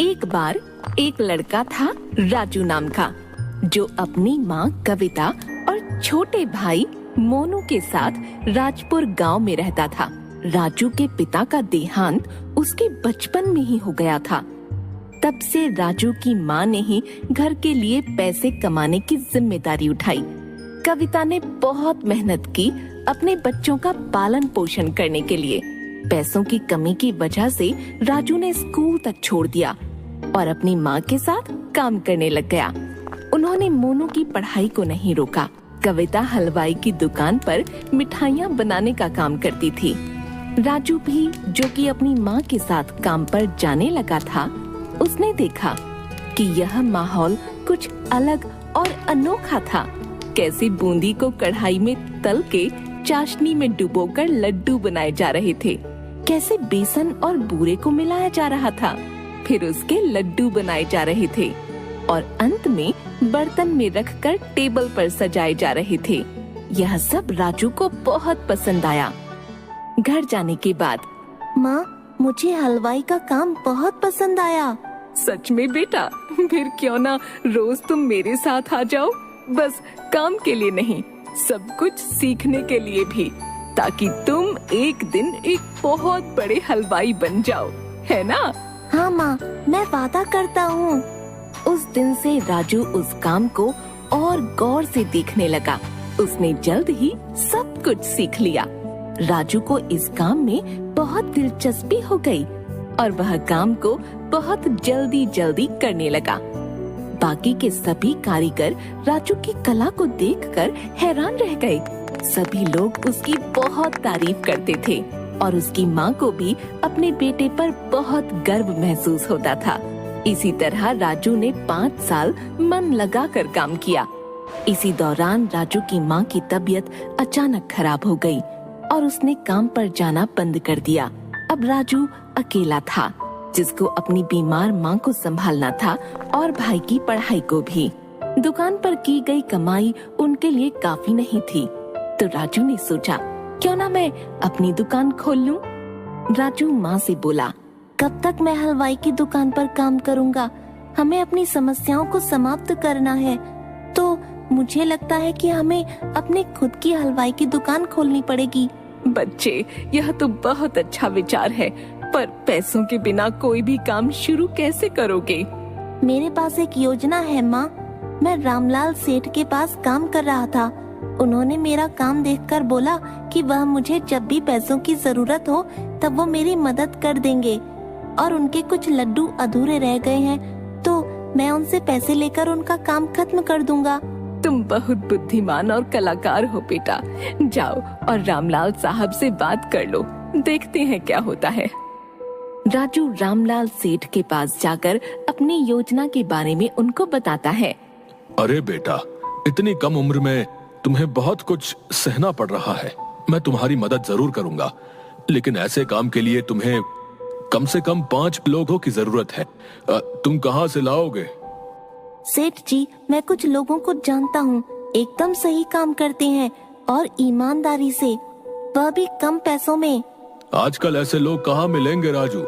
एक बार एक लड़का था राजू नाम का, जो अपनी माँ कविता और छोटे भाई मोनू के साथ राजपुर गांव में रहता था। राजू के पिता का देहांत उसके बचपन में ही हो गया था। तब से राजू की माँ ने ही घर के लिए पैसे कमाने की जिम्मेदारी उठाई। कविता ने बहुत मेहनत की अपने बच्चों का पालन पोषण करने के लिए। पैसों की कमी की वजह से राजू ने स्कूल तक छोड़ दिया और अपनी माँ के साथ काम करने लग गया। उन्होंने मोनू की पढ़ाई को नहीं रोका। कविता हलवाई की दुकान पर मिठाइयाँ बनाने का काम करती थी। राजू भी, जो कि अपनी माँ के साथ काम पर जाने लगा था, उसने देखा कि यह माहौल कुछ अलग और अनोखा था। कैसे बूंदी को कढ़ाई में तल के चाशनी में डुबोकर लड्डू बनाए जा रहे थे, कैसे बेसन और बूरे को मिलाया जा रहा था, फिर उसके लड्डू बनाए जा रहे थे और अंत में बर्तन में रखकर टेबल पर सजाए जा रहे थे। यह सब राजू को बहुत पसंद आया। घर जाने के बाद, माँ, मुझे हलवाई का काम बहुत पसंद आया। सच में बेटा? फिर क्यों ना रोज तुम मेरे साथ आ जाओ, बस काम के लिए नहीं, सब कुछ सीखने के लिए भी, ताकि तुम एक दिन एक बहुत बड़े हलवाई बन जाओ, है ना? हाँ माँ, मैं वादा करता हूँ। उस दिन से राजू उस काम को और गौर से देखने लगा। उसने जल्द ही सब कुछ सीख लिया। राजू को इस काम में बहुत दिलचस्पी हो गई और वह काम को बहुत जल्दी करने लगा। बाकी के सभी कारीगर राजू की कला को देखकर हैरान रह गए। सभी लोग उसकी बहुत तारीफ करते थे और उसकी माँ को भी अपने बेटे पर बहुत गर्व महसूस होता था। इसी तरह राजू ने 5 साल मन लगाकर काम किया। इसी दौरान राजू की माँ की तबीयत अचानक खराब हो गई और उसने काम पर जाना बंद कर दिया। अब राजू अकेला था, जिसको अपनी बीमार माँ को संभालना था और भाई की पढ़ाई को भी। दुकान पर की गई कमाई उनके लिए काफी नहीं थी, तो राजू ने सोचा, क्यों ना मैं अपनी दुकान खोल लूं। राजू माँ से बोला, कब तक मैं हलवाई की दुकान पर काम करूँगा? हमें अपनी समस्याओं को समाप्त करना है, तो मुझे लगता है कि हमें अपने खुद की हलवाई की दुकान खोलनी पड़ेगी। बच्चे, यह तो बहुत अच्छा विचार है, पर पैसों के बिना कोई भी काम शुरू कैसे करोगे? मेरे पास एक योजना है माँ। मैं रामलाल सेठ के पास काम कर रहा था। उन्होंने मेरा काम देखकर बोला कि वह मुझे जब भी पैसों की जरूरत हो तब वो मेरी मदद कर देंगे, और उनके कुछ लड्डू अधूरे रह गए हैं, तो मैं उनसे पैसे लेकर उनका काम खत्म कर दूंगा। तुम बहुत बुद्धिमान और कलाकार हो बेटा। जाओ और रामलाल साहब से बात कर लो, देखते हैं क्या होता है। राजू रामलाल सेठ के पास जाकर अपनी योजना के बारे में उनको बताता है। अरे बेटा, इतनी कम उम्र में तुम्हें बहुत कुछ सहना पड़ रहा है। मैं तुम्हारी मदद जरूर करूंगा, लेकिन ऐसे काम के लिए तुम्हें कम से कम 5 लोगों की जरूरत है। तुम कहाँ से लाओगे? सेठ जी, मैं कुछ लोगों को जानता हूँ, एकदम सही काम करते हैं और ईमानदारी से, वह भी कम पैसों में। आजकल ऐसे लोग कहाँ मिलेंगे राजू?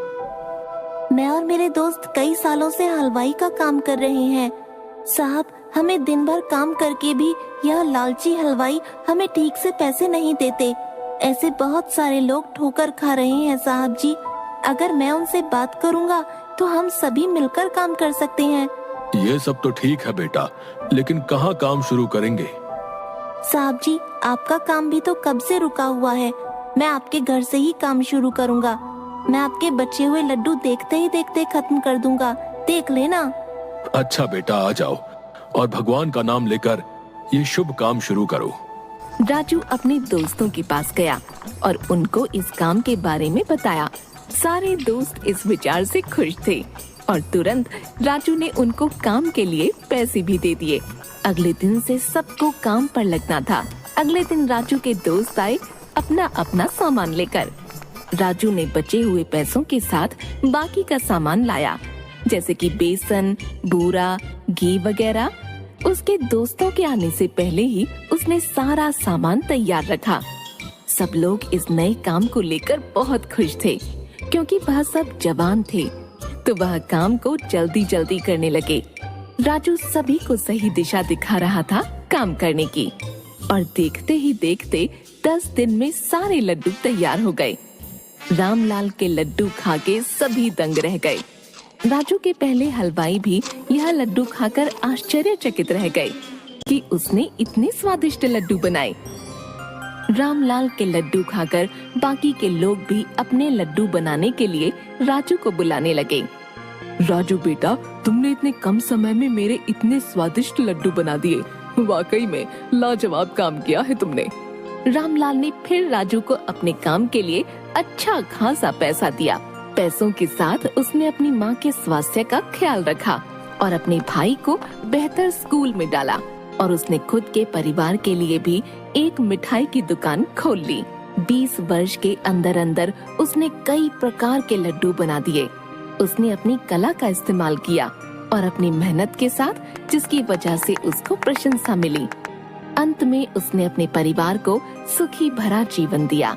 मैं और मेरे दोस्त कई सालों से हलवाई का काम कर रहे हैं। साहब, हमें दिन भर काम करके भी यह लालची हलवाई हमें ठीक से पैसे नहीं देते। ऐसे बहुत सारे लोग ठोकर खा रहे हैं साहब जी। अगर मैं उनसे बात करूंगा तो हम सभी मिलकर काम कर सकते हैं। ये सब तो ठीक है बेटा, लेकिन कहाँ काम शुरू करेंगे? साहब जी, आपका काम भी तो कब से रुका हुआ है। मैं आपके घर से ही काम शुरू करूंगा। मैं आपके बचे हुए लड्डू देखते ही देखते खत्म कर दूंगा, देख लेना। अच्छा बेटा, आ जाओ और भगवान का नाम लेकर ये शुभ काम शुरू करो। राजू अपने दोस्तों के पास गया और उनको इस काम के बारे में बताया। सारे दोस्त इस विचार से खुश थे और तुरंत राजू ने उनको काम के लिए पैसे भी दे दिए। अगले दिन से सबको काम पर लगना था। अगले दिन राजू के दोस्त आए अपना अपना सामान लेकर। राजू ने बचे हुए पैसों के साथ बाकी का सामान लाया, जैसे कि बेसन, बूरा, घी वगैरह। उसके दोस्तों के आने से पहले ही उसने सारा सामान तैयार रखा। सब लोग इस नए काम को लेकर बहुत खुश थे, क्योंकि वह सब जवान थे। तो वह काम को जल्दी जल्दी करने लगे। राजू सभी को सही दिशा दिखा रहा था काम करने की, और देखते ही देखते 10 दिन में सारे लड्डू तैयार हो गए। रामलाल के लड्डू खा के सभी दंग रह गए। राजू के पहले हलवाई भी यह लड्डू खाकर आश्चर्यचकित रह गए कि उसने इतने स्वादिष्ट लड्डू बनाए। रामलाल के लड्डू खाकर बाकी के लोग भी अपने लड्डू बनाने के लिए राजू को बुलाने लगे। राजू बेटा, तुमने इतने कम समय में मेरे इतने स्वादिष्ट लड्डू बना दिए। वाकई में लाजवाब काम किया है तुमने। रामलाल ने फिर राजू को अपने काम के लिए अच्छा खासा पैसा दिया। पैसों के साथ उसने अपनी माँ के स्वास्थ्य का ख्याल रखा और अपने भाई को बेहतर स्कूल में डाला, और उसने खुद के परिवार के लिए भी एक मिठाई की दुकान खोल ली। 20 वर्ष के अंदर अंदर उसने कई प्रकार के लड्डू बना दिए। उसने अपनी कला का इस्तेमाल किया और अपनी मेहनत के साथ, जिसकी वजह से उसको प्रशंसा मिली। अंत में उसने अपने परिवार को सुखी भरा जीवन दिया।